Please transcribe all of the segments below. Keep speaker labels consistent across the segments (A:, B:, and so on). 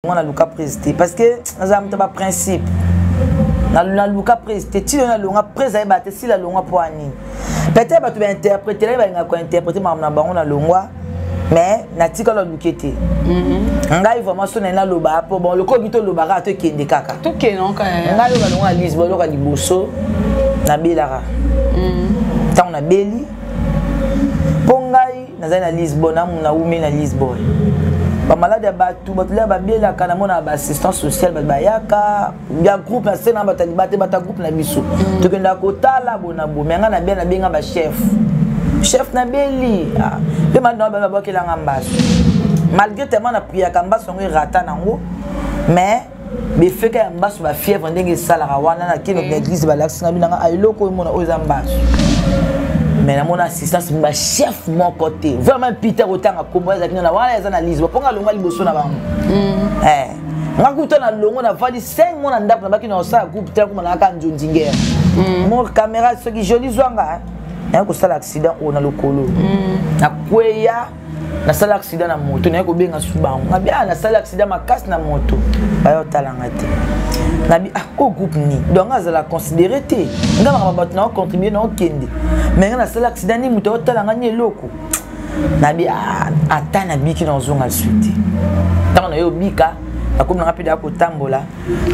A: On a Luka président parce que nous avons un principe. Na Luka président, si on a Luka président, si la Luka pour ani. Peut-être que tu vas interpréter, tu vas interpréter ma on a Luka, mais na tika la Lukete. Ngai vraiment sonner na loba pour bon le kobito loba ka to kende kaka.
B: To ke non ka.
A: Ngai loba Luka Lisbonne, Luka liboso na belara. Tant na beli. Pongai na za na Lisbonne, na umi na Lisbonne. Ba malade ba tu ba tula ba bela kana mona ba assistance sociale ba bayaka ya groupe na sena ba talibate ba ta groupe na biso to kenda kotala bona bo menga na bela benga ba chef na beli pe maintenant ba ba kelanga mbaso malgré tellement na priya kambaso ngo rata nango mais be feka mbaso ba fièvre ndenge sala wana na kino l'église ba laksinga binanga ayiloko mona oza mbaso. Mais mon assistance ma chef mon côté vraiment Peter otanga comme ça na wala za na Lisbonne ponga longa liboso na bango ngakuta na longo na vali 5 mois na ndako na baki na sa groupe tel comme na ka njondingera mon caméra ce qui joli zwanga ko sala accident on a lokolo na kweya na sala accident na moto na ko benga subango ngabi na sala accident makasi na moto bayo talanga te nabi au groupe ni donc on la considérer te ngama ba batna contribuer na okende mais na sala accident ni moto talanga ni loko nabi ata na biki na zonga suite tant na yo bika akomi na rapide akotambola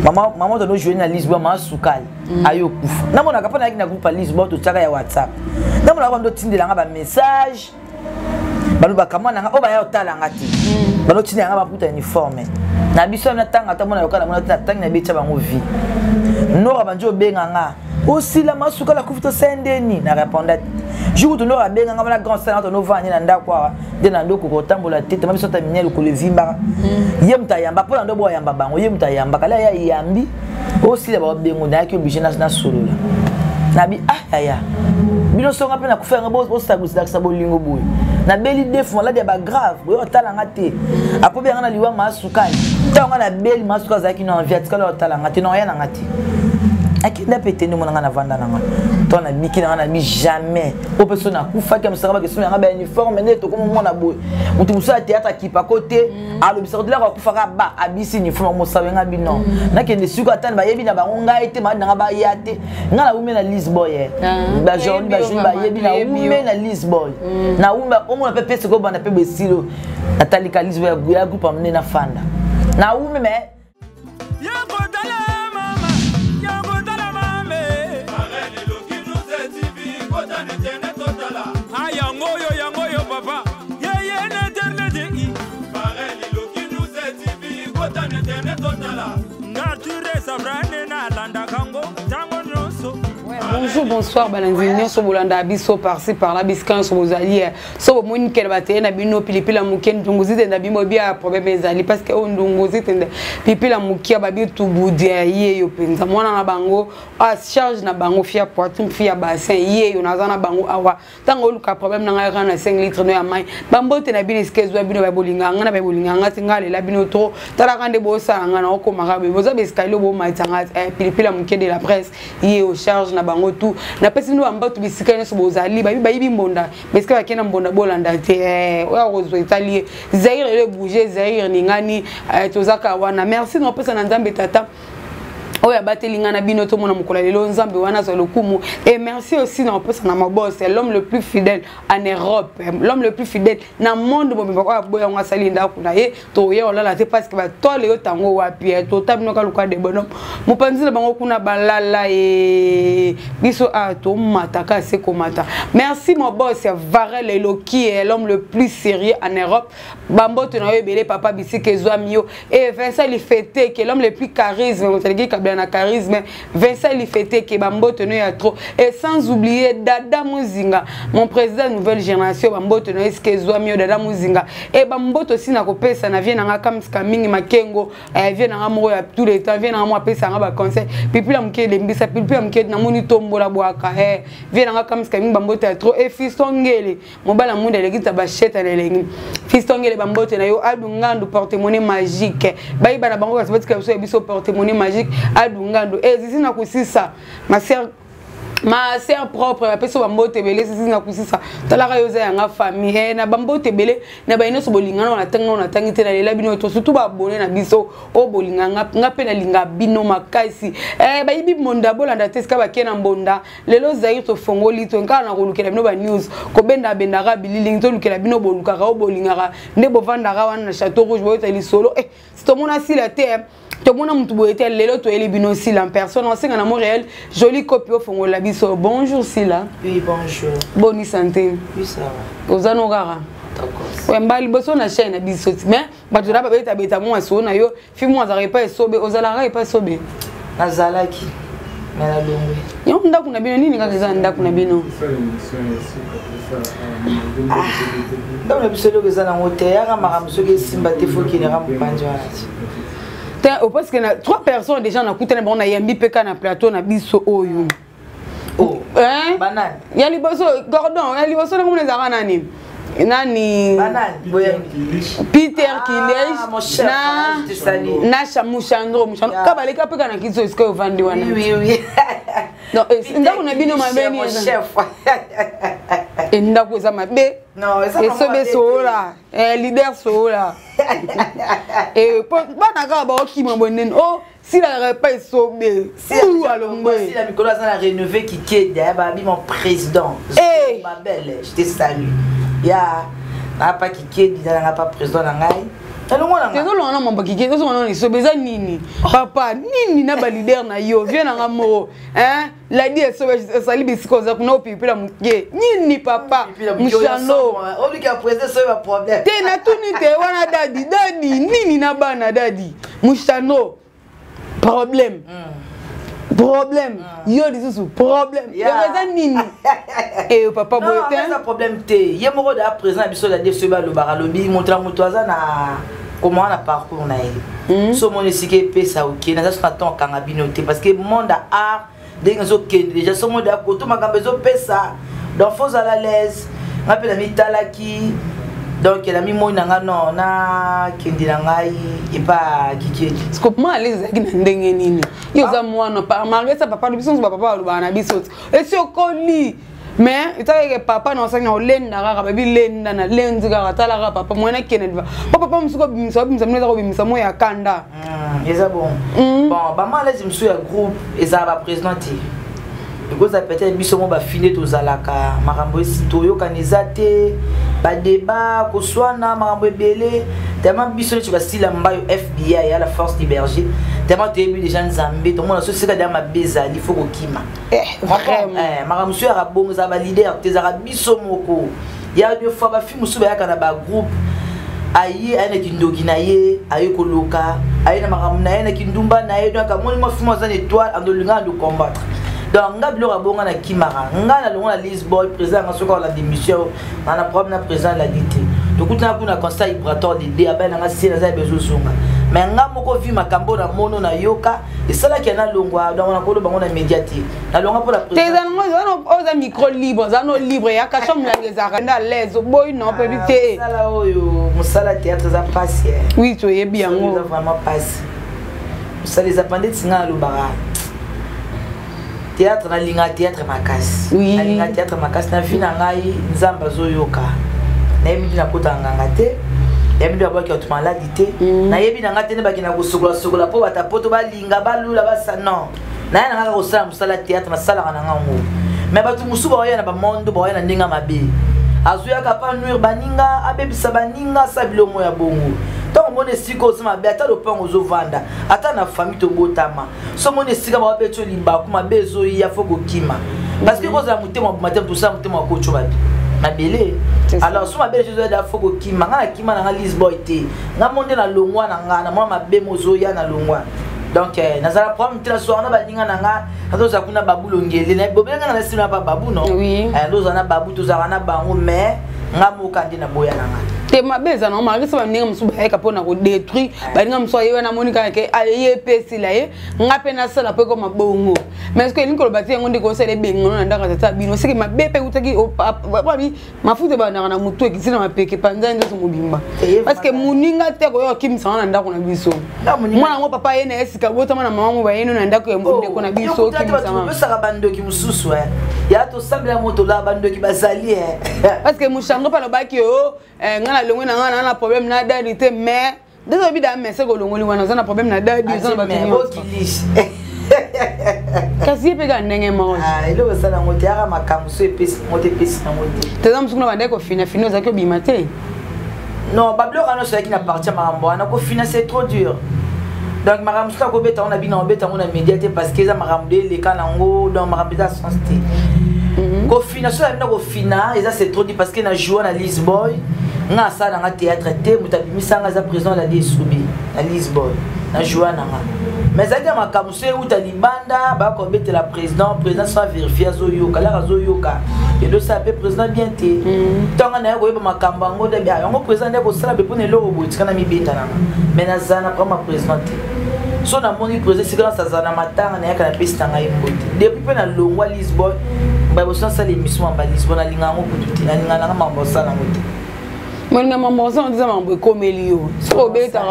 A: maman to no jouer na Lisbonne ma sukali ayo kufa na mona kapana na groupe Lisbonne to tsaka ya WhatsApp na mona ba tindela nga ba message balu bakamana nga oba ya talanga ti balu tindela nga ba puta uniforme na biso na tanga ta mona yokala mona tanga na bicha bango vie nora banjo benga nga aussi la masuka la kufuto sendeni na répondait jour to nora benga nga na grand salle to no vani na ndakwa de na ndoko ko tambola tete mabiso ta minelo ko le vimba yemta yamba pona ndo bo yamba bango yemta yamba kala ya yambi aussi la ba bengo na ki obligé na solo na bi ya bino songa pe na ku faire bo stabiliser sa bolingo boy na beli defu la de ba grave bo talanga te apo be ngana liwa masukali tanga na beli masuka zaki na vertical talanga te no ya na ngati akina pete ni mona na vanda na ngana to na biki na ngana bi jamais o personne na ku fa ke msaka ba ke sona ngaba uniforme ne to comme mona boy mutu musa théâtre ki pa côté alo bisako de la ku fa ka ba abisi uniforme mo sawe ngabi non na ke ne suka tan ba yebi na ba ngai te ma na ba yate ngala ume na Lisbonne ba journée ba yebi na ume na Lisbonne na ume o mo na pepe se ko bana pe besilo natali ka Lisbonne ya groupe amene na fanda na ume me
B: Bonjour, bonsoir, Balanzini, so bolanda biso par-ci par-là, biscan so bozali, so bomoni kel bate na bino pilipila muken ndunguzi tenda bimo bia problème ezali parce que on ndunguzi tenda pilipila mukia babi tubudia yeyo penza mwana na bango a charge na bango fia poitrine fia bassin yeyo nazana bango awa tango luka problème na ngai na 5 litres no ya mai bambote na bino skezwa bino ba bolinga ngana ba bolinga ngati ngale la bino trop tala kande bosa ngana okoma kabe boza beskalo bo maitanga pilipila mukia de la presse yeyo charge na bango tout na pesi no ambatu bisika ne so bozali bayibi mbonda beska bakena mbonda bolanda te oya rozo italien Zaire le bouger Zaire ningani tozaka wana merci no pesa na nzambe tata oya batelinga na bino to mona mukola lelo nzambe wana za lokumu et merci aussi na pesa na maboss l'homme le plus fidèle en Europe l'homme le plus fidèle na monde bo bako boya nga salinda kuna ye to ye olala te parce que ba tole yo tango wapi to tabino ka luka de bonhomme mupanzi na bango kuna balala e biso a to mataka se komata merci mon boss Varel Eloki est l'homme le plus sérieux en Europe bambo to na yo belé papa bisike zwamio et Vincent il fêté que l'homme le plus charisme na charisme Vincent Lifete ke bamboto no ya trop et sans oublier Dada Muzinga mon président nouvelle génération bamboto no eske zwamio Dada Muzinga et bamboto aussi na kopesa na vient na kamska mingi makengo vient na mo ya tout le temps vient na mo pesa nga ba conseil pipi la mke de mbisa pipi la mke na moni tombola bwaka vient na kamska mingi bamboto ya trop et fistongele mobala munda legita ba cheta na lengi fistongele bamboto na yo adungandu porte-monnaie magique bayiba na bango kasi batika biso porte-monnaie magique adungando zizi na kusisa ma sœur ma sœur propre la personne bambote belé c'est na kusisa talaka yo za yanga famille na bambote belé na ba inoso bolingana na tanga na tangite na lela bino to surtout ba abonné na biso o bolinganga ngape na linga bino makasi ba yibi monda bolanda teska ba kena mbonda lelo zair to fongoli to nkana na kolukela bino ba news ko benda bendaka bililing to lukela bino bolukaka o bolingaka nde bovandaka wana na Château Rouge boyota lisolo si to mona si la terre to mona mutu boyeta lelo to eli bino si en personne on singa na Montréal jolie copie au fongo la biso bonjour Sila.
C: Oui bonjour.
B: Bonne santé.
C: Oui ça va.
B: Ozano gara.
C: D'accord.
B: Ouais mbali boso na chaîne na biso mais bato na beta beta mo so na yo fi mo azare pas sobe ozala pas sobe.
C: Nazalaki. Mais la longue.
B: Yo ndako na bino nini kaka za ndako na bino.
C: Dans le biso que ça na hôtel ya mara msoke simba te foki ne ram panjo
B: parce que 3 personnes déjà na kutana bon na yambi peka na plateau na biso oyo.
C: Oh.
B: Hein?
C: Banane.
B: Ya liboso Gordon, ya liboso na mona zaka nani? Nani?
C: Banane.
B: Peter Kilej.
C: Mon chef.
B: Na Chamushandro, Mushando. Kabaleka peka na kizo isko vandi wana.
C: Oui.
B: Non, ndako na bino mabeni.
C: Mon chef.
B: Ndako za mabe.
C: Non, ça
B: va. Sobe sola. Leader sola. Bana ka ba okima bonen. Oh, si la pas sobe.
C: Si la micro a rénové qui est mon président. Ma belle, je te salue. Ya n'a pas qui n'a pas président ngai.
B: Tezolona mamba kike tozona ni sobeza nini papa nini na ba leader na yo viens na ngamo la die sobe sali bisiko za kuna opipila muke nini papa mushano
C: obi ka président so ba problème
B: te na tuni te wana dadi nini na bana dadi mushano problème yo disusu problème yeza nini papa boyote
C: non problème te ye moko da président biso la die so ba lo baralobi montra motoaza na comment on a parcours na ye so mon esike pesa OK na ça attend kanga binoté parce que monde art denzo déjà so monde a koto makambe zo pesa donc faut à la l'aise ngape na mitalaki donc la mi mona nga non na kendila ngai et pas kiki
B: scope moi les na ndenge nini yo za mwana pa marisa papa biso papa lo bana biso et si okoli mais itake papa na sanga olenda kaka babi lenda na lenzi kaka tala papa mwana kenedva papa msuko bimisa mneza ko bimisa moya kanda
C: eza bon bon ba mala zimsu ya groupe eza ba présidente because peut-être biso mo ba fine to zalaka makambo esito yo kanizate ba débat ko swana makambo ebele tellement biso tu va style mbayo FBI à la force du berger tellement tu es déjà nzambe to mona so sika da mabeza il faut ko kima
B: vraiment
C: makambo so ya bongo za ba leader te za biso moko ya deux fois ba fi musu ba yakana ba groupe ayi ana kindogi na ye ayi koloka ayi na makambo na ye na kindumba na ye donc amoni mo fi mo za étoile andolinga de combattre. Donc, nga biloko bonga na kimara nga na longa na Lisboy président ngasoka la démission na problème na président la dité donc kuna kuna constat vibratoire de dé abana nga si na za bezo songa mais nga moko vi makambo na mono na yoka et ça là qui na longwa donc on a ko bango na médiatique na longa pour la président
B: tes ngo oza micro libre za no libre ya ka chom la ngeza na l'aise boy non peut vite
C: ça là oyo musala théâtre za passe
B: oui tu es bien
C: ngo vraiment passe ça les appendait singa lo bara théâtre na linga théâtre makasi
B: oui
C: na linga théâtre makasi na fina ngai nzamba zoyoka na yebi na kota nganga te yebi na baki otuma la dité na yebi na ngate ne baki na kosokola po bata poto ba linga ba lula ba sa non na yana ngaka kosala musala théâtre na sala na ngango mais batu musu ba yana ba mondo ba yana ndinga mabe azuya ka pa nuire baninga abebisa baninga sabilo moya bongo donc mon esiko sama beta le pont ozo vanda ata na famille to botama so mon esika ba beto limba kuma bezo ya foko kima parce que koza mutema matem tout ça mutema ko choba na belé alors so ma belle chose da foko kima ngana kima na Lisboy te nga monde na longwa na ngana moi ma be mozo ya na longwa donc nazala problème tela so na baninga na nga azo za kuna babu longele na bobenga na sima ba babu non
B: oui
C: ndo za na babu to za na bango mais nga mo kandi na boya na nga
B: te mabeza na mari so baninga musu ba eka pona ko détruire baninga musu yewe na monika ke aye pesi la ye ngape na sala pe ko mabongo mais est-ce que ni ko bati ngo ndiko sele bengo na ndaka tata bino siki mabepe utaki babi mafute ba na mutu ekisina mapeke panza nzo mobimba parce que muninga te ko yo kimisa na ndako na biso mwana ngo papa yene esika bota na mama mo ba yeno na ndako ya mbonde ko na biso kimisa ma
C: saka bando ki mususu ya to sambela moto la bando ki bazali
B: parce que mushango pa lobaki yo ngana longwe na ngana na problème na dadité mais désolé bida mais c'est ko longoli wana za na problème na dadité za ba tini kasi pe ga ndenge mo
C: ilo basala ngote ya makamuso epesi ngote pesi na ngote
B: teza musukuna bande ko fina za ko bimate
C: non bablo kana so yakina partir marambo ana ko fina c'est trop dur donc marambo ko beta on a bina on beta on a médiaté parce que za marambo les kanango dans marambo za sensibilité ko fina so ya ko fina et ça c'est trop dur parce que na jouer na Lisboy nga ça dans théâtre té mutabimi sanga za président la DSUB na Lisboy na jouer na mais ça dit ma kamusé ou talibanda ba ko beta la président soit vérifier zoyoka la zoyoka et de ça président bien té tonga na ko ba makamba ngo de bien ngo président ko sala be pone lo robot kana mi beta na mais na zana comme président so na moni président c'est grâce à zana matanga na yakana pesta ngai mbote depuis pe na longwa Lisbonne ba bo sala émission ba Lisbonne na linga ngo kututi na linga na mambo sala ngote
B: Mwenye mambosa on disait mambo komelio so beta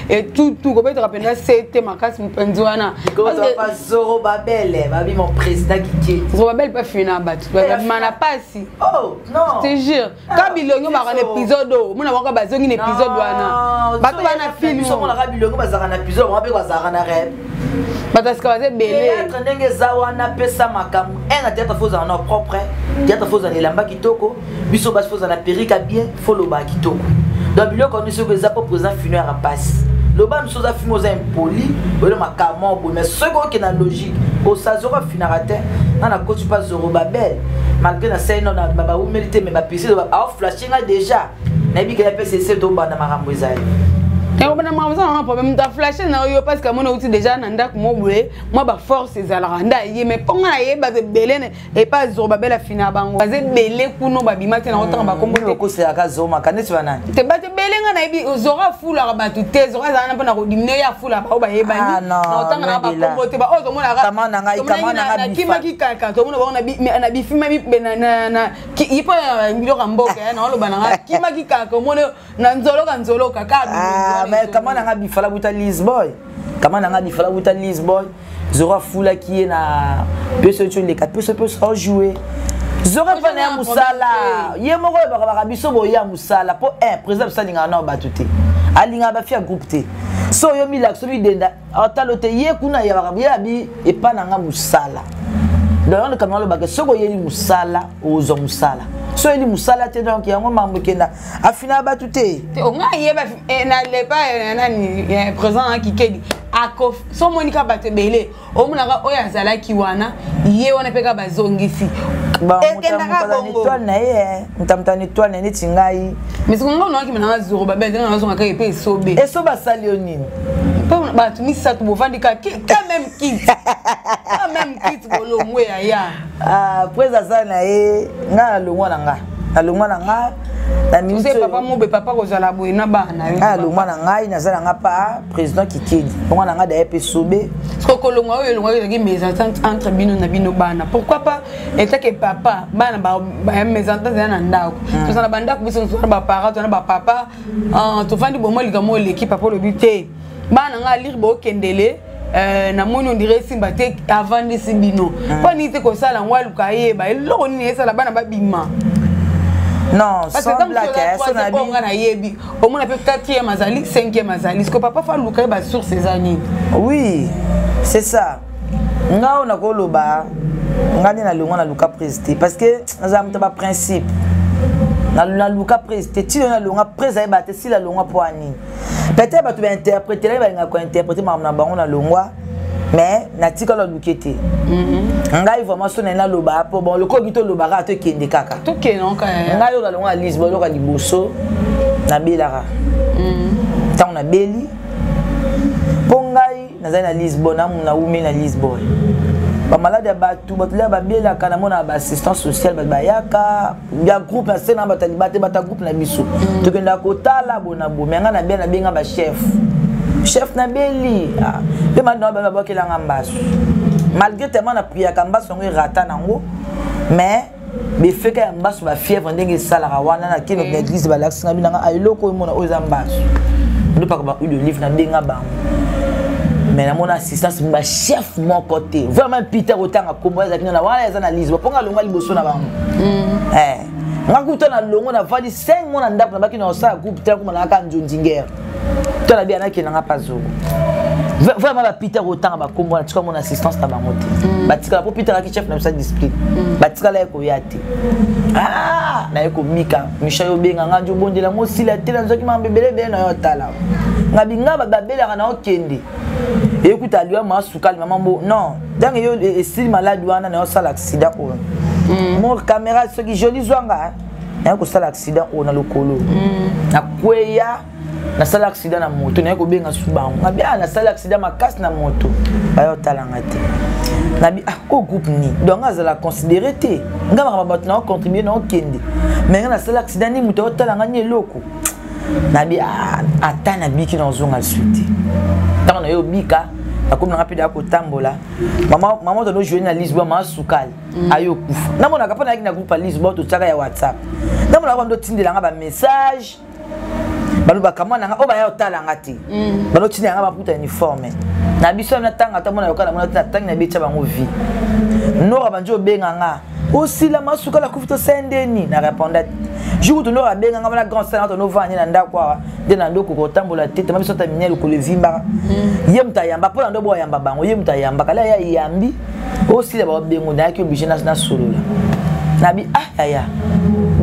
B: et tout ko beta penda c'était makasi mpenzwana
C: parce que pas Zoro Babel babi mon président qui
B: Zoro Babel pas fina batu mana pasi
C: oh non
B: je te jure quand bilongo ba un épisode mona waka bazongi un épisode wana bato bana film
C: so mona bilongo bazaka na épisode on ba zaka na rêve
B: bataska baze belé
C: être ndenge zawana pesa makamu en théâtre foza na propre théâtre foza na lamba kitoko biso bas foza na perika bien follow ba kitoko donc bilo connait ce que za pas présent finir à passe le ban nous a fini aux impoli le makamu bon mais ce qui est logique au ça zora finarate na coach pas Zoro Babel malgré la scène on a ba ou mérité mais ba pisi a flashing déjà na bi que la PCC do ba na marambo ezali.
B: Et on a un problème de flash parce que mon outil déjà nanda moi ba force ezalanda mais ponga ye ba belene et pas Zoro Babel a fina bango bazé belé kuno ba bimate na otanga ba kombo
C: ko se aka zoma kanesi bana
B: te ba te belenga na ibi Zoro fula ba tu te Zoro za na pona ko dimne ya fula ba ba yebani na otanga na ba kombo te ba ozo mona
C: kama na ngai
B: kima kikaka to mona ba na bi fima bi na ipo mbilo kamboka na lo bana kima kikaka mona na nzolo kaka
C: mais comment on a bifala buta Lisboy comment on a bifala buta Lisboy Zora fula qui est na peut les 4 peut jouer Zora pas na musala ye moko ba biso boya musala po président ça linga na batuté alinga ba fia groupe T so yo mi l'action bi denda atalote ye kuna ya ba bi e pa na musala donc on kamalo ba so ko ye musala ozo musala so eli musala te donc yango mambo kenda afina batuté
B: o nga yeba na le pas nani présent qui kedi akof so monika bate belé o munaka oya zala ki wana ye wana peka bazongisi
C: ba étoile na ye mutamtani étoile na neti ngai
B: mais ko ngona ki mena Zoro Babel nga ngazonga ka epe sobe
C: et so ba salionine
B: ba tu misa tu bovandika quand même kit ko lo mwe ya
C: presa ça na ye nga longwa na nga alongwa na nga na
B: minute papa mo be papa ko zala boy na bana
C: alongwa na ngai na zala nga pa président Kikedi longwa na nga da epe sobe
B: ko longwa ki mes ententes entre bino na bino bana pourquoi pas eta que papa bana ba mes ententes na ndako to sana bandako biso na ba parents na ba papa to fandi bo mo likamo l'équipe papa le but bana nga lire bo kendele na moni on dirait simba te avant de sibino pas ni te ko sala ngwalu ka yeba eloko ni esala bana ba bima
C: non sans blague
B: ça na bi na yebi au moins peut 4e mazali 5e mazali ce que papa fa luka ba sur ces années
C: oui c'est ça nga on a ko loba ngani na longwa na luka président parce que za mta ba principe na luka président ti na longa président ba te si la longwa poani peut-être ba tu va interpréter ba nga ko interpréter ma na bango na longwa mais na tika lo lukete ngai vraiment so na loba po bon le ko gito loba ka to kende kaka
B: to kende on ka
C: ngai yo la longwa Lisbonne lo ka liboso na belara tant na beli po ngai na za na Lisbonne na umi na Lisbonne
A: ba malade ba tout ba tula ba biela kana mona ba assistance sociale ba yaka ya groupe na sena ba talibate ba ta groupe na biso to kenda kotala bona bo menga na bien na benga ba chef na beli pe maintenant ba ba kelanga mbaso malgré tellement na prière kambaso ngo rata nango mais be feka ya mbaso ba fièvre ndenge sala wana na kino l'église ba laksinga binanga ayiloko mona oza mbaso ndo pa ba le livre na benga bango mais na mon assistance ba chef mon côté vraiment Peter otanga kombo za kino na wana za na lise ba ponga longa liboso na bango ngakuta na longo na vali 5 mona ndapo na baki na osa groupe tel comme na ka njonjingere to na bien na kina nga pazo vraiment ba Peter otanga ba kombo na tika mon assistance na bango te batika po Peter aki chef na sa discipline batika la ko yate na eko mika Michel obenga nga njo bondela mo sila te na zoki mambebele be na yo tala ngabinga babela na okende ekuta liwa masukali mamambo non donc yo estime malade wana na yo sala accident o mon caméra ce qui joli zwanga ko sala accident o na lokolo na kweya na sala accident na moto na ko benga subango ngabi na sala accident makasi na moto bayo talanga te nabi ko groupe ni donc azala considérer te ngama ba na contribuer na okende mais na sala accident ni moto talanga ni eloko nabi atana biki na zonga suite tant na yo bika akomi na rapide ko tambola mama to no jouer na Lisbonne ma sukali ayo kufa na mona kapana na groupe Lisbonne to tsaka ya WhatsApp na mona ndo tindela nga ba message balu ba kamana nga o ba ya otala ngati balu tindela nga ba puta uniforme na biso na tanga ta mona yokala mona tanga na becha bango vie nora banjo benga nga aussi la masukala kufuto sendeni na répondait jour to nora benga nga na grand salon to no vani na ndakwa de na ndoko ko tambola tete ma biso ta minel ko le vimba yemta yamba pona ndo bo yamba bango yemta yamba kala ya yambi aussi la ba bengo na ki obligé na solo la nabi ya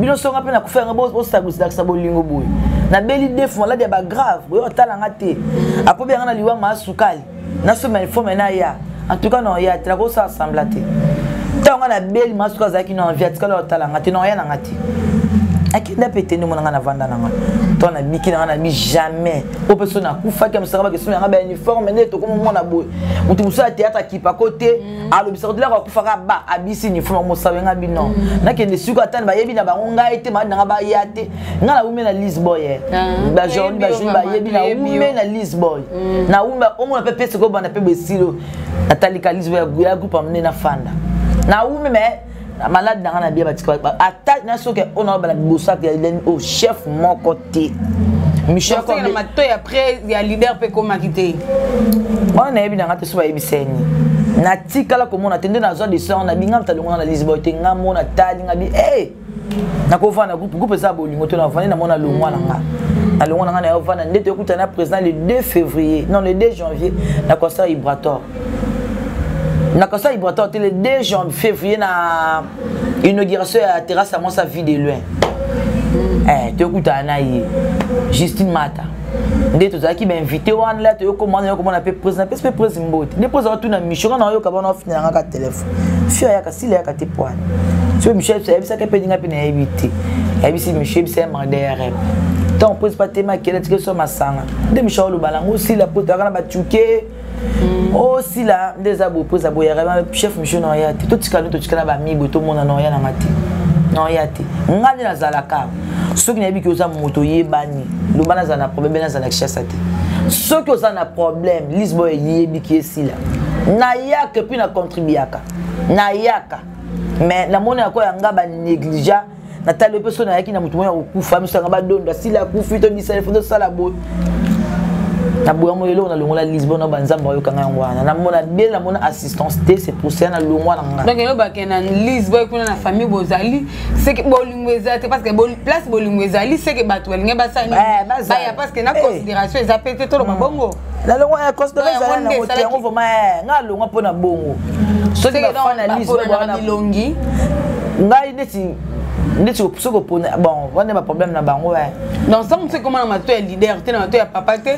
A: bino songa pe na kufanga bo stabiliser sa bolingo boy na beli defu malade ya ba grave bo tala ngate apo bien na liwa masukali na so ma informe na ya en tout cas non ya tra ko sa semblate tanga na beli masuka zaki na envie atikala tala ngate non ya na ngate akenda pete ndi mona na vanda na nga to na biki na na bi jamais o personne na kufa ke msaka ba ke sima ba uniforme ne to comme mona boy mutu musa théâtre qui pa côté alo bisaka de la kufa ka ba abisi uniforme mo sabenga bi non na ke ne suka tane ba yebi na ba ngai ete ma na ba yate nga na umi na Lisbonne ba journée ba yebi na umi na Lisbonne na umi o mo na pepe se ko bana pe besilo atalika Lisbonne ya groupe amene na fanda na umi me malade na bien batika attaque na soke on a bala bossa que au chef mon côté Michel
B: comme na mato et après il y a leader pe comme quitter
A: on na ebi na ngate so ba ebiseni na tikala ko mona tende na zone de sang na binga mtalonga na Lisbonne te nga mona tali ngabi na ko vana groupe za bolingo to na vana na mona longwa na longwa na na vana ndete okuta na président le 2 février non le 2 janvier na concert Ibrator na concert Ibrator le 2 janvier février na inauguration à terrasse à sa vie de loin te okuta na yi Justine Mata ndete to zaki ba invité wan la to comment pe président mbote ne président tout na mission na yo ka bana ofina nga ka téléphone fio ya ka sila ya ka te poane so Michel ça ebisa ka pedinga pe na éviter ebisi Michel c'est mandere tant pose pas tema kele tike so masanga de Michel lo balango aussi la poto kana ba tuke aussi là des abo pose abo ya chef Michel na ya te to tikala ba mibo to mona na ya na ngati non yate ngani na zalaka soki na biki oza moto yebani lobana za na problème na za na kishasa te soki oza na problème Lisbonne yebiki esila na yaka puis na contribuaka na yaka mais na mona ko yanga ba négligent na tale personne yaki na mutu moya okufa misanga ba dondo sila kufi to bisala foto sala bo na boya moyelo na longola Lisbonne na banzamba yo kanga ngwana na mona bien na mona assistance te c'est pour ça na longwa na nga
B: donc yo ba kena Lisbonne kuna na famille bozali c'est que bolingwezate parce que place bolingwezali c'est que bato balinga basani ba ya parce que na considération les appels to lo mabongo
A: la longwa ya considération na moto yango vraiment nga longwa pona bongo so que ba fana Lisbonne na
B: milongi
A: ngai ndeti soko pona bon wana ba problème na bango
B: donc ça on sait comment na mato ya leader te na mato ya papa te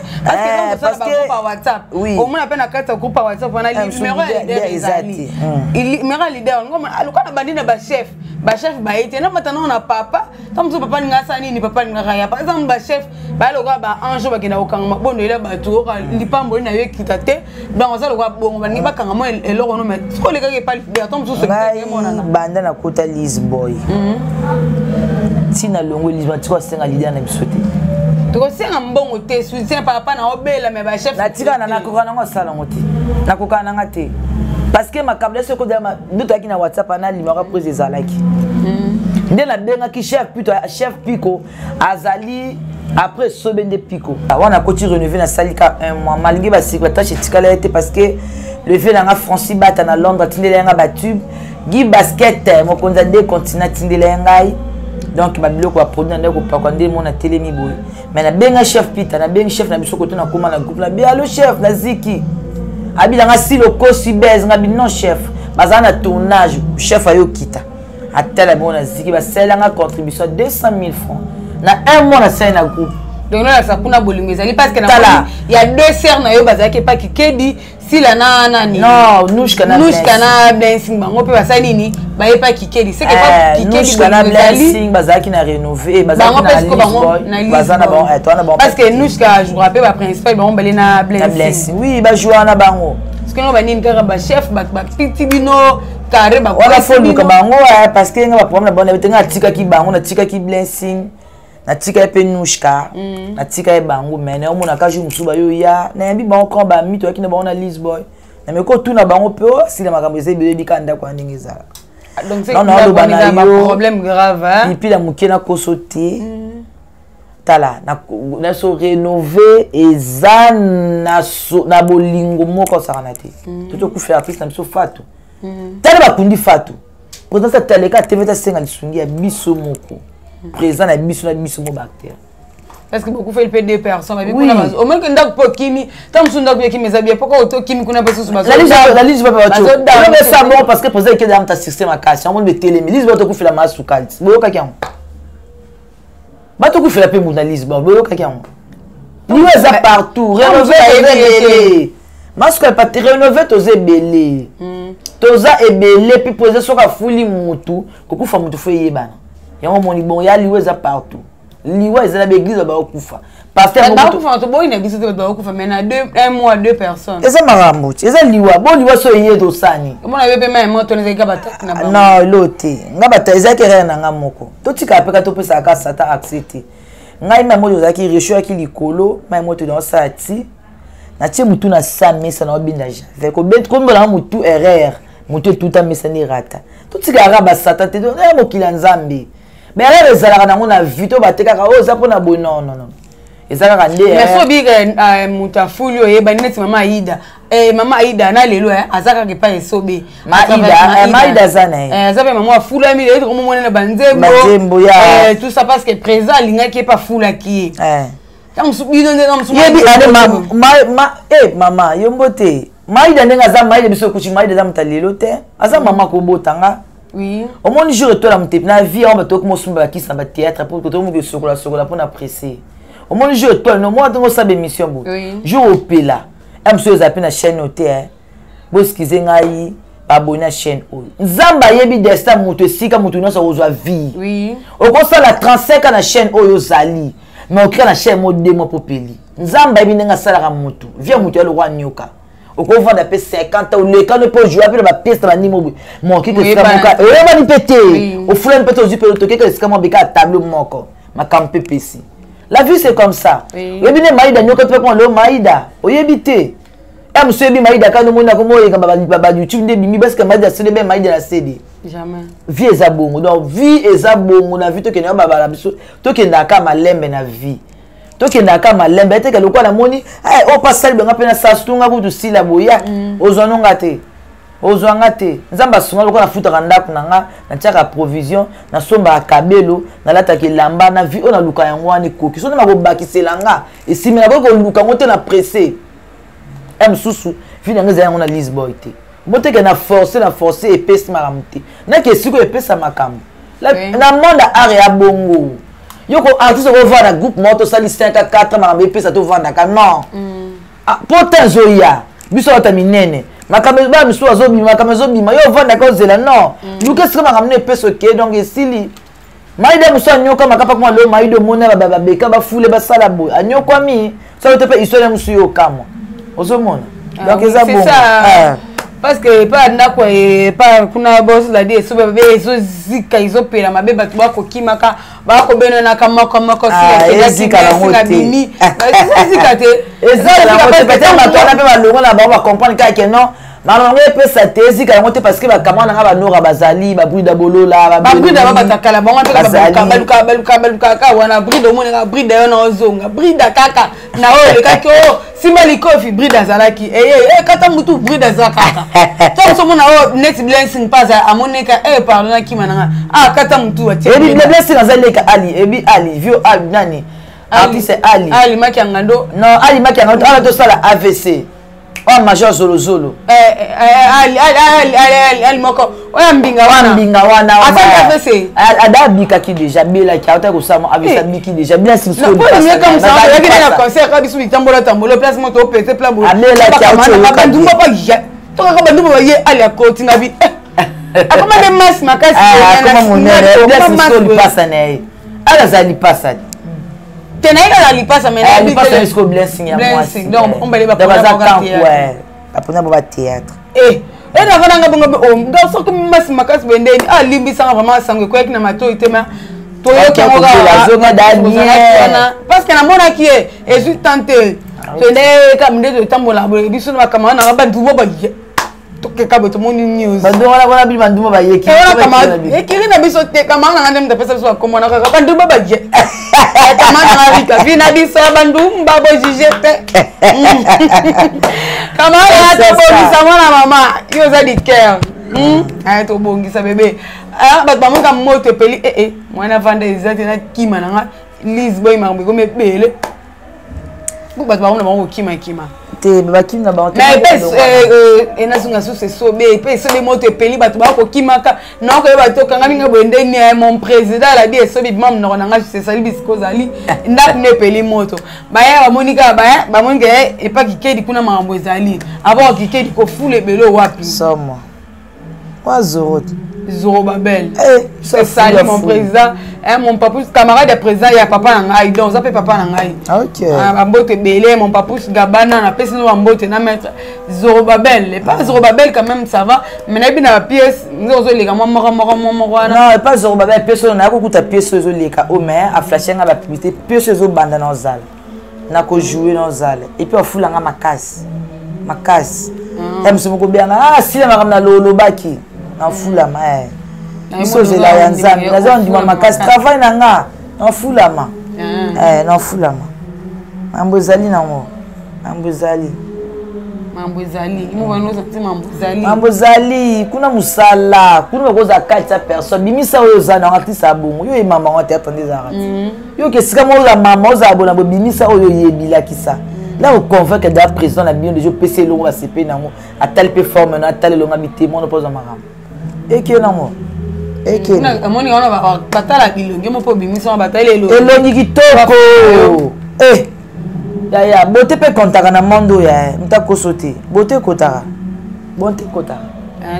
B: parce que on groupe WhatsApp au moins appelle na carte groupe WhatsApp on a numéro ya leader ezali il numéro leader ngoma aluka na bandina ba chef ba ete na matana na papa tant papa ninga sani ni papa ninga ya par exemple ba chef ba lo ka ba anjo ba kina okanga mabondo ile ba tu ka lipambo ina yo kitate donc ça lo ka bongo ba ni ba kanga mo eloko no mais ko le ka ke pa atom so
A: banda na kota Lisboy tina longo Lisboy tiko senga lidia na bisote
B: tiko senga mbongo te soutien papa na obela mais ba chef
A: na tika na kokana ngo sala ngote na kokana ngate parce que ma câble ce ko dama duto akina WhatsApp ana limaka prise ezalaki nde na benga ki chef Pico azali après sobende Pico wana koti renouveler na salika un mois malgré ba secrétaire chez Tikala était parce que le fait na Francis bata na Londres tindela nga batube gi basket mo konza de continent tindela ngai donc ba biloko ba produit na ko pa ko ndé mona telemi boy mais na benga chef Peter na benga chef na biso ko tona koma na groupe na bi allo chef na ziki abila nga silo kosi bez nga bi non chef bazana tournage chef ayo kita atela bona ziki ba sela nga contribution 200 000 francs na un mois na sena groupe
B: donc là ça kuna bolingo ezali parce que il y a deux sœurs na yo bazaki pa kikebi sila na nani
A: non nushka na
B: blessing bango pe basali ni ba yepa kikebi c'est que pas kikebi
A: nushka na blessing bazaki na rénover bazaki na Lisboa bazana bon etona bon
B: parce que nushka je rappelle ba principal bango balé na blessing
A: oui ba jouer na bango
B: parce que no ba nini kaka ba chef ba petit bino carré ba
A: wala folu ka bango parce que nga ba problème na bon nga tika ki bango na tika ki blessing na tika pe nushka na tika e bango mais na omona ka jour musuba yo ya na yambi bango quand ba mito akina bango na Lisboa na me ko tuna bango pe si na makambo eze bele bikanda kwa ndingeza
B: donc c'est un problème grave hein
A: et puis la mukena kosote tala na so rénover eza na bolingo moko sakana te toto ku faire artiste na biso fatu tala ba kundi fatu pourtant ça taleka teveta senga lisungi ya biso moko présent na biso mo bactère
B: parce que beaucoup fait le PD personne avec kuna au moins que ndak po kimi tam sunda ko kimi zabia poko auto kimi kuna peso suba
A: la liste va pas auto non mais ça bon parce que poser que dans ta système à casse on de télé mais liste va to ku fela masu kalti boyoka kyango ba to ku fela pe journaliste boyoka kyango ni za partout rénover masu ka pas rénover to zebele toza ebele puis poser soka fuli mutu ko ku fa mutu fo yebana yango moni bon ya liwe za partout liwe za na église ba okufa pasteur
B: ba okufa to boy na église ba okufa mais na un mois deux personnes
A: eza marambo eza liwa bon liwa so yé to sani
B: mona bebe mai moto ne zeka bata na ba
A: non lote nga bata eza kere na nga moko to tika pe ka to pesa ka sata accepter ngai ma moto za ki recho ki likolo mai moto dans sa ti na ti mutu na sa mesa na obinda ja ko bet ko mbola mutu erreur mutu tout a mesa ni rata to tika raba sata te do na mokila nzambe mais elle ezalaka nango na vie to batekaka o za pona bo non ezalaka nde
B: mais so bi mutafuli oyeba neti mama Aida na lelo azaka ke pa esobe
A: Aida zana
B: azabe mama afula mi le ko mona na banzembo
A: ya
B: tout ça parce que présent linga ki pa fula ki tam su bino nde tam su
A: yebi ade mama yombote Aida ndenga za Aida biso kuchi Aida za mtalelo te aza mama ko botanga.
B: Oui.
A: Au moins, je retourne à mon type. Na vie, on va tout commencer qui s'en va théâtre pour que tout le monde se sola pour apprécier. Au moins, je retourne. Au moins, on sabe émission. Je repère là. Monsieur zappé na chaîne hôtel. Vous excusez ngai abonner à chaîne. Nzamba yebi destin mutu sika mutu no sa ozwa vie.
B: Oui.
A: Au constat la 35 na chaîne oyo zali. Mais au crée na chaîne mode demo popeli. Nzamba yebi nga sala ka mutu. Via mutu le roi nyoka. Au qu'on vend d'après 50 ans, le quand ne peut jouer après la pièce dans l'animo, mon qui que c'est comme ça, et on va péter. Au flemme peut aussi peut toquer que c'est comme un béca tableau mon corps, ma campé PC. La vie c'est comme ça. Et bien Maïda, nous quand on le Maïda, au yébité. Et monsieur bi Maïda quand nous mona comme on est baba YouTube de bimi parce que Maïda c'est bien Maïda la CD.
B: Jamais.
A: Vie est bon, donc vie est bon, on a vu to que na baba la biso, to que na ka malembe na vie. Toki ndaka malembe te ke lokwa na moni o pasal benga pena sastunga kutu sila boya ozononga te ozwanga te nzamba sunga lokwa na futa kandaku nanga na tiaka provision na somba akabelo na lata ke lamba na vi ona luka yango ani koki so na ko bakiselanga esimi na ko luka ngote na pressé susu vi na ngeza yango na Lisboa te mote ke na forcer epesi makamute na ke siko epesa makambo na monde art ya bongo. Yoko artiste ko vendre groupe moto sali 5 à 4 ma BP ça to vendre ka non pourtant zoya biso ta minene makamelo ba biso azobi makamelo zobi ma yo vendre ka zela non luka sika makamene peso ke donc esili Maïda muso anyoka makapa kwa lo maïdo mona ba beka ba fule ba sala boy. Anyokwa mi ça te peut histoire muso yo kama. Ozomona. Donc ça bon.
B: Parce que pas ndako pas kuna boss la die so bebe so zika izo pela mabe batu bako kimaka bako beno na kama si
A: zika la ngote
B: bimi zika te
A: ezala la ngote peut-être bato na pe ba longo na ba comprendre que non na ngwe pe sa te zika la ngote parce que ba kama na ba nora bazali ba brida bolola
B: ba brida ba takala ba ngwa baluka ka wana brida mo na brida yo na ozonga brida kaka na o le kaki o Simali kofi brida zalaki kata mutu brida zakaka to so mona o next blessing pas amoneka pardon ki mananga kata mutu ati
A: ebi blessing azaleka ali vio nani artiste ali
B: maki ngando
A: non ali maki ngando ala to sala AVC o major zolo
B: ali moko o mbinga wana
A: ata AVC ada bika ki déjà bela ki ata ko sama AVC biki déjà blessing so
B: pas comme ça il y a un concert quand bisu tambola place moto pété plan boule
A: amela ki auto
B: bandu papa ya to ka bandu ba ye ali akoti na bi akoma de mas makasi
A: comment mon blessing so li passa né ala zali passa
B: tenaika la lipasa mais
A: la lipasa jusqu'au blessing ya moi
B: donc on va les
A: apona ba théâtre
B: na vana ngabonga nga so comme mas makasi bendeni limbisa vraiment sangue ko ekina mato itema to yoki ngoga
A: zonga dania
B: parce que na mona ki ezu tante to ne ka minde to tambola biso na kama na bantu bo ba to ke ka beto moni news
A: bandu wana bi bandu ba yeki
B: ekiri na biso te kama na ngande mtapesa biso ko na ka bandu ba ba je kama na rika vina biso bandu mbabo jijete kama ya to bongisa mwana mama yo za di care to bongisa bebe bat ba monga moto peli mwana vanda izate na kima na Lisboy mambo ko mebele bat ba mona kima
A: te ba kim na ba
B: mais ena sunga so so be pe so be moto peli bat ba ko kimaka na ko ba to kanga minga bwende ni mon président la di so bi mam na nga se sali bisko zali ndak ne peli moto ba ya monika ba monika e pa kikedi kuna mambo ezali abo kikedi ko fule belo wapi
A: somo kwa
B: Zoro Babel c'est ça mon président mon papouche camarade de président ya papa na ngai donc ça fait papa na ngai
A: OK
B: mbote belé mon papouche Gabana na pesi no mbote na maître Zoro Babel et pas Zoro Babel quand même ça va mais na bina pièce nzozo leka moko
A: non pas Zoro Babel pièce na ko kuta pièce zo leka o mais a flasher nga ba publicité pièce zo banda na zal na ko jouer na zal et puis ofula nga makasi msumu ko bien si la na lolo baki en fulama biso zela ya nzambe naza ndima makasi travail na nga en fulama na fulama mambo ezali nango mambo ezali kuna musala kuna bakoza kati ya personne bimisa oyo oza na artiste ya bongo yo emama ngo théâtre nde ezalaka ti yo kesika mo oza mama ozala bona bo bimisa oyo yebilakisa là on convainc que d'ailleurs président la bien déjà PC longo ba CP nango atali pe forme na atali longa bitémoin no poza maram eke nango eke
B: na moni ona ba batala bilongi mo po bimisa batala
A: elongi kitoko ya bote pe kontaka na mondo ya mtako sauter bote kotaka bonte kotaka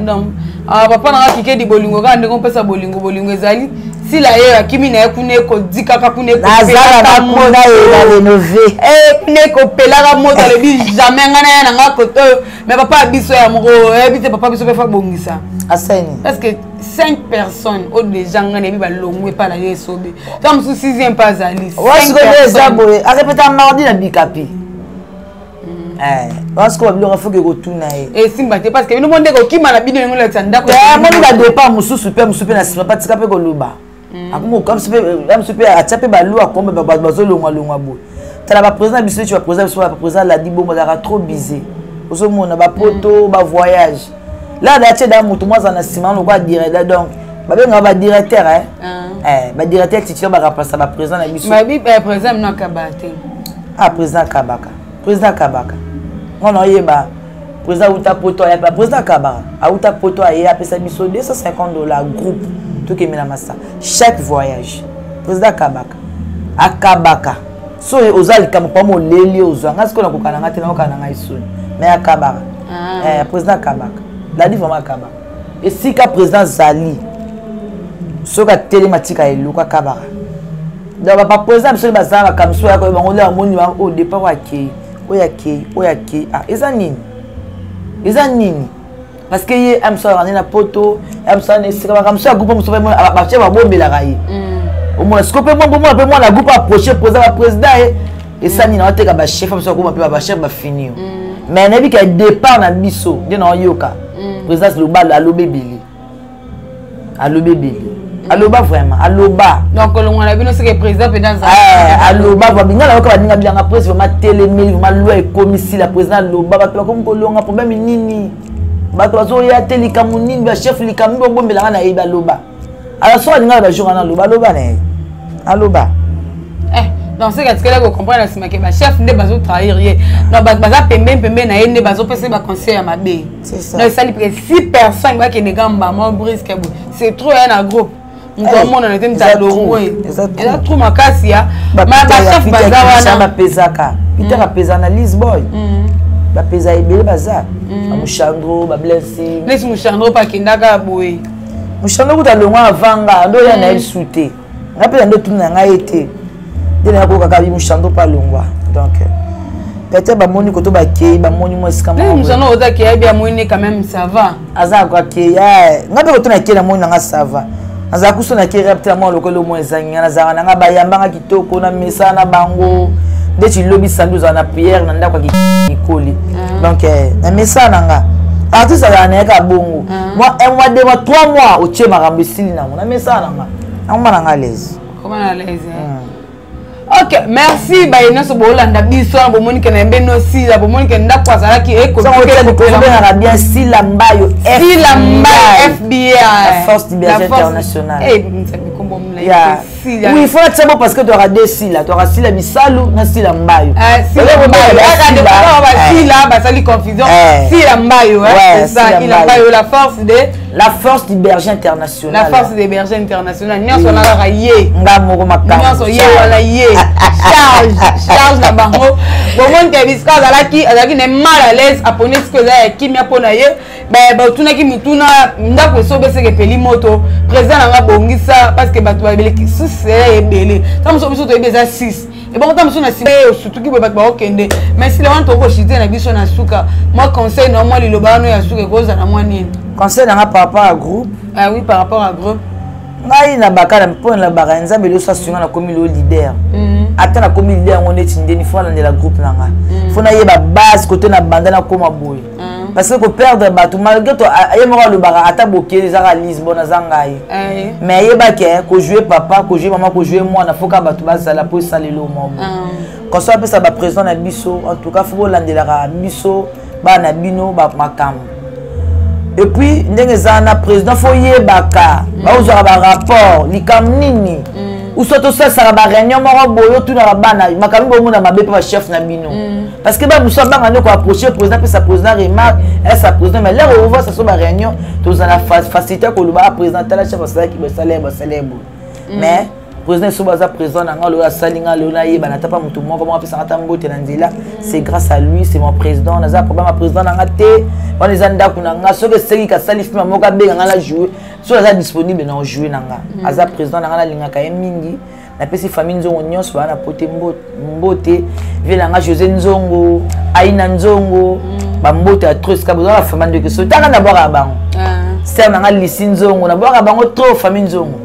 B: donc papa na kike di bolingo ka ndeko pesa bolingo ezali si la ye akimi na ekune ko dikaka kune ko
A: nazala na mona la rénover
B: kune ko pelaka moto le bi jamais ngana na nga koto mais papa biso ya moko ebite papa biso pe fa bongisa
A: asani
B: parce que 5 personnes au déjà ngana bi ba longwe pa la yesobe comme sous 6e pas ali
A: 5 personnes a répéter mardi na bikapi parce que il faut que retourne
B: et simba parce que nous monde ko kima na bino ngolo tsanda ko
A: moni ba départ mususu pe na sima patika pe ko loba akumo comme super a taper ba loi comme ba zolongwa bo tala ba président biso tu va président la di bomba la trop bizé ozo mona ba poto ba voyage là da tche da mutu moi na sima no ba directeur donc ba benga ba directeur ba directeur titulaire ba remplacer ba président na biso
B: ba bi président na kabate
A: président Kabaka on a yeba président uta poto ya président Kabaka a uta poto ya pesa biso $250 groupe tout que mina massa chaque voyage président Kabaka so ozali kama pa mo leli ozanga siko na kokana ngate na kokana ngai soni mais Kabaka président Kabaka la dit vraiment Kabaka et si ka président Zali soka télématique à eluka kabara donc pas président biso bazanga comme so ya ko bango la moni au départ oyake ah ezanini parce que ye am so rani na poto am so ne sika comme so groupe so ba che ba bombela kai au moins ce que peut moi la groupe approcher président et ça ni na te ka ba chef am so ko ba chef ba finir mais na bi ka départ na biso de na yoka président global aloba vraiment aloba
B: donc on a vu c'est que président peut dans
A: aloba va binga la ko baninga bilanga presse vraiment télémail vraiment loi et commissaire la président aloba ba comme ko longa problème nini ba to zo ya telika munini ba chef likambi bombela na iba aloba ala so baninga ba jour na aloba ne aloba
B: donc c'est que là vous comprenez c'est que ba chef ne bazo trahir non baza pembe na yende bazo pese ba conseil à mabe
A: c'est ça
B: donc ça li 6 personnes ba ke negamba mo brisque c'est trop un groupe on a été exactement trop makasi ya ma chef baza
A: wana pesaka Peter apesa na Lisboy ba pesa ebele baza Mouchandro ba blessing
B: les Mouchandro pa kindaka boy
A: Mouchandro kuta longa avanga ndo ya na el souté ngapela ndo tuna nga été dena ko kaka bi Mouchandro pa longwa donc peut-être ba moni ko to ba ke ba moni mo esika
B: mo Mouchandro oza ke ya moni quand même ça va
A: aza kwa ke ya ngabe ko tuna ke na moni nga ça va aza kusona ke rapte mo lokolo mo ezanga na zanga nga bayambanga kitoko na mesa na bango de ti lobi sandu za na prière na ndako kikoli donc na mesa nanga artiste ala na ka bongo moi 1 mois 2 mois 3 mois o tie makambo sili na na mesa nanga ngoma na l'aise
B: comment à l'aise ok merci ba inoso bolanda biso bo monike na mbeno sila bo monike ndako azalaki eko
A: so na bien sila mbayo
B: FBI
A: la force liberté internationale oui il faut être bon parce que tu auras deux sila tu auras sila bisalu na sila mbayo
B: sila basali confusion sila mbayo c'est ça il mbayo
A: la force du berger international
B: la force des bergers international nyonso na la ye
A: ngamoko makambo
B: nyonso ye wala ye charge na bango bomoni te biska azalaki ne mal à l'aise apone ce que za kimia pona ye ba tunaki mituna ndako esobeseke peli moto président nanga bongisa parce que bato babeleki sise ebele tamoso biso to ebeza 6 et bon tamoso na sima surtout ki bato ba okende mais si le wan to ko chiter na biso na suka moi conseil na moi liloba no ya suka koza na moi nini
A: conseil nanga par rapport à groupe
B: ah oui par rapport à groupe
A: ngai na bakala mpona la baka nzambe lo sasunga na komi lo leader ata na komi leader ngone tindeni fo na la groupe nanga fo na yeba base côté na banda na koma boy parce que ko perdre batou malgré to ayemaka lo baka ata bokeli zaka Lisbonne zangai mais yeba ke ko jouer papa ko jouer maman ko jouer moi na foka batou bazala po salelo mo quand ça peut ça ba président na biso en tout cas faut landela biso ba na bino ba makambo. Et puis, ndengezana président faut yebaka, ba uzara ba rapport, likamnini. Ou surtout ça ba réunion moko boyo tout na bana, makambo bomo na mabe pa chef na bino. Parce que ba musa banga ndeko approcher président pe sa président remarque, elle sa président mais là on voit ça sur ba réunion, tous na facilité ko luba président la chef ça qui be célèbre. Mais président sobaza président nanga lo salinga lo na yeba na tapa mutu moko mo apesa ngata mbote na nzela, c'est grâce à lui, c'est mon président, naza problème président nanga te. On les a ndako nanga so que seki ka salif ma moka benga ngala jouer so aza disponible na jouer nanga aza président nanga linga ka mingi na pesi famille nzongo nyonso bana pote mbote vela nga José Nzongo Aina Nzongo ba mbote a trop ska boza la famille de so tanga na boka bango c'est nanga Lisi Nzongo na boka bango trop famille Nzongo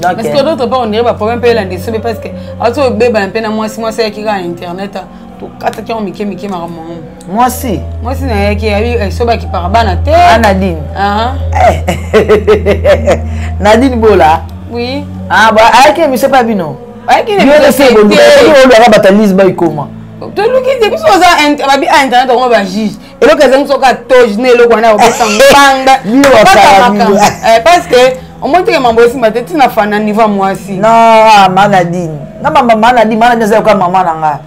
A: donc
B: parce que d'autres part on dirait pas problème payer la décision parce que auto beba un peu na moi si moi c'est qui ga internet kata ki on mike maramu
A: moi si
B: na yaki abi soba ki parabana te
A: Nadine Nadine Bola
B: oui
A: ba ayaki mi pas bino
B: ayaki
A: ne c'est bon on doit battre Lisboy comment
B: to luki te biso za babi internet on va juge et le kaza nsoka tojne le kwana obetanga parce que au moins tu es membre aussi mais tu n'as pas un niveau moi aussi
A: non Manadine na mama Manadine za ka mama nanga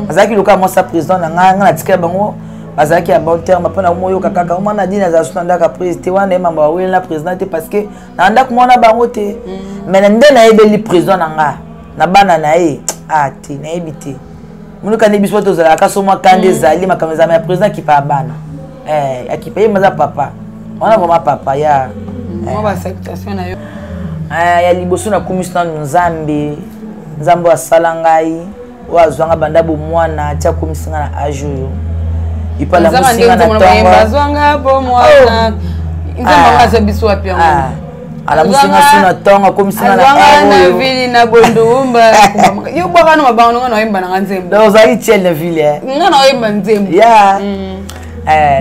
A: azaki loka moi sa président nanga na tikela bango azaki à bon terme pona moyo kaka Manadine za sunda ka président wana mamba wa na président te parce que na ndako mona bango te mais nde na ebeli président nanga na bana na ye te na ebité munu ka nebiso to za ka so moi kande zali makameza ya président qui pa bana akipaye maza papa on a vraiment papa ya
B: moi acceptation na yo
A: ya liboso na komisa na nzambe nzambe asala ngai o azwanga banda bomwana atia komisa na age oyo ipala musinga na tongo
B: azwanga bomwana nzambe aza biso wapi yango
A: ala musinga suna tongo komisa na
B: ero vili na bondumba yo bwaka no mabano na yemba na nzembo
A: donc ozali tiel na ville
B: ngana yemba nzembo
A: ya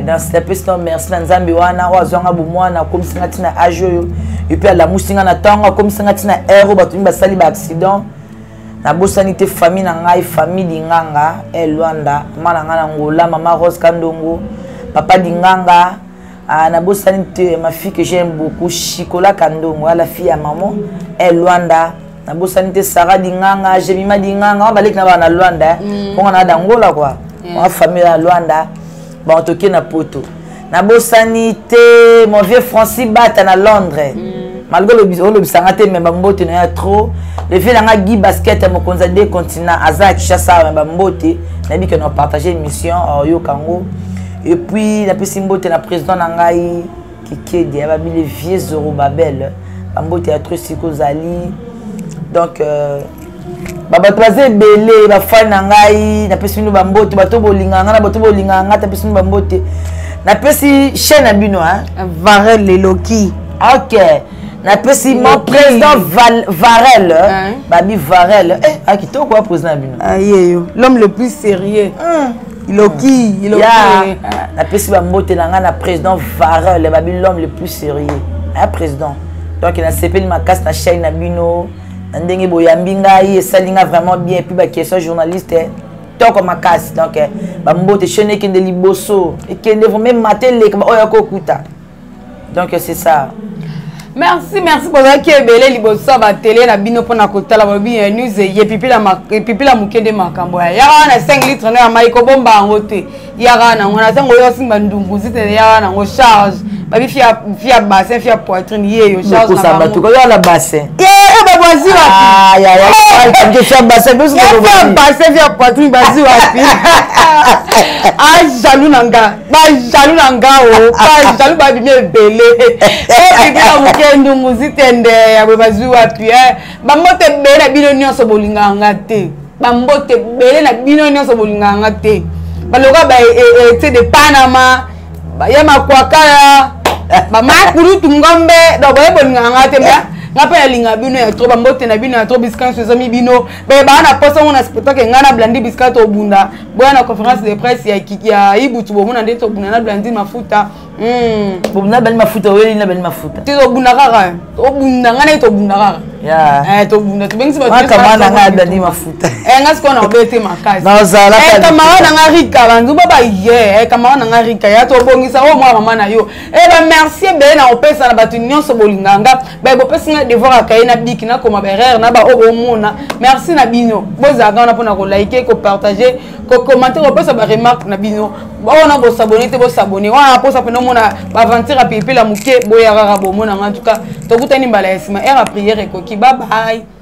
A: dans cette piste merci na nzambe wana o azwanga bomwana komisa tina age oyo epuis ala musinga na tongo komisa tina ero bato basali ba accident na bosani te famille na ngai famille dinganga Luanda mana nga na ngola mama Rose Kandongo papa dinganga na bosani te ma fille que j'aime beaucoup Chikola Kandongo la fille à maman Luanda na bosani te Sarah dinganga Jemima dinganga on balek na ba na Luanda on na dangola quoi ma famille à Luanda ba toke na poto na bosani te mon vieux Francis Bata na Londres malgré le bisanga te mais bambote na trop le fait nga Guy basket mo konza des continents azak chassa bambote na bi que nous partager émission yo kango et puis na pesi mbote na président na ngai Kikedi ya babi les vieux Zorobabel bambote ya trop sikozali donc baba traze belé ba fan na ngai na pesi no bambote bato bolinganga na bato bolinganga ta pesi no bambote na pesi chaîne na bino hein
B: Varel Leloki
A: OK na pesi mon président Varel babi Varel akito quoi président bino
B: ayeyo l'homme le plus sérieux Iloki
A: na pesi ba mbote na nga na président Varel babi l'homme le plus sérieux un président donc na sepeli makasi na chaîne na bino ndenge boyambi ngai esalinga vraiment bien et puis ba question journaliste toko makasi donc ba mbote chaîne kende liboso et kende vraiment matele ka oya ko kuta donc c'est ça.
B: Merci pour ça qui est belé liboso ba télé na bino pona kotala ba bien news et pipila mukende makambo ya na 5 litres na maiko bomba ngote yara na ngona tango yo simba ndungu zite yara na ngo charge ba bi fia bassin fia poitrine ye yo charge
A: na ba to ko la bassin
B: ba boisi wa
A: je fia bassin parce que
B: fia bassin fia poitrine bazi wa pi jaloux nanga o ba jaloux ba bi belé pipila ndungu zitende ya bazu wapi bambote bele na bino nyonso bolinganga te bambote bele na bino nyonso bolinganga te baloka ba te de Panama ya makwakala ba makuru tungombe do ba bolinganga te ngapa ya linga bino ya trop bambote na bino ya trop biskan so mi bino ba na poso ngona spectacle ngana blandi biskat obunda boya na conférence de presse ya ibutu bomona ndeto bunda na blandi mafuta
A: bunda bali mafuta weli na bali mafuta
B: tizo bunda kaka obunda ngana to bunda kaka
A: ya
B: to bunda to bengisi ba
A: kama na nga blandi mafuta
B: ngasi ko na obete makasi
A: na zala
B: kama na nga rika bandu baba ye kama na nga rika ya to bongisa o mwa mama na yo ba merci be na opesa na batu nyonso bolinganga ba bopesa devoir akaye na biki na koma berere na ba omona merci na bino bozaga na pona ko liker ko partager ko commenter ko pesa ba remarque na bino bona bo s'abonner te bo s'abonner wana posa pena mona ba aventure a pipi la muke boya rara bo mona en tout cas to kutani mbala esima era prière ekoki bye bye.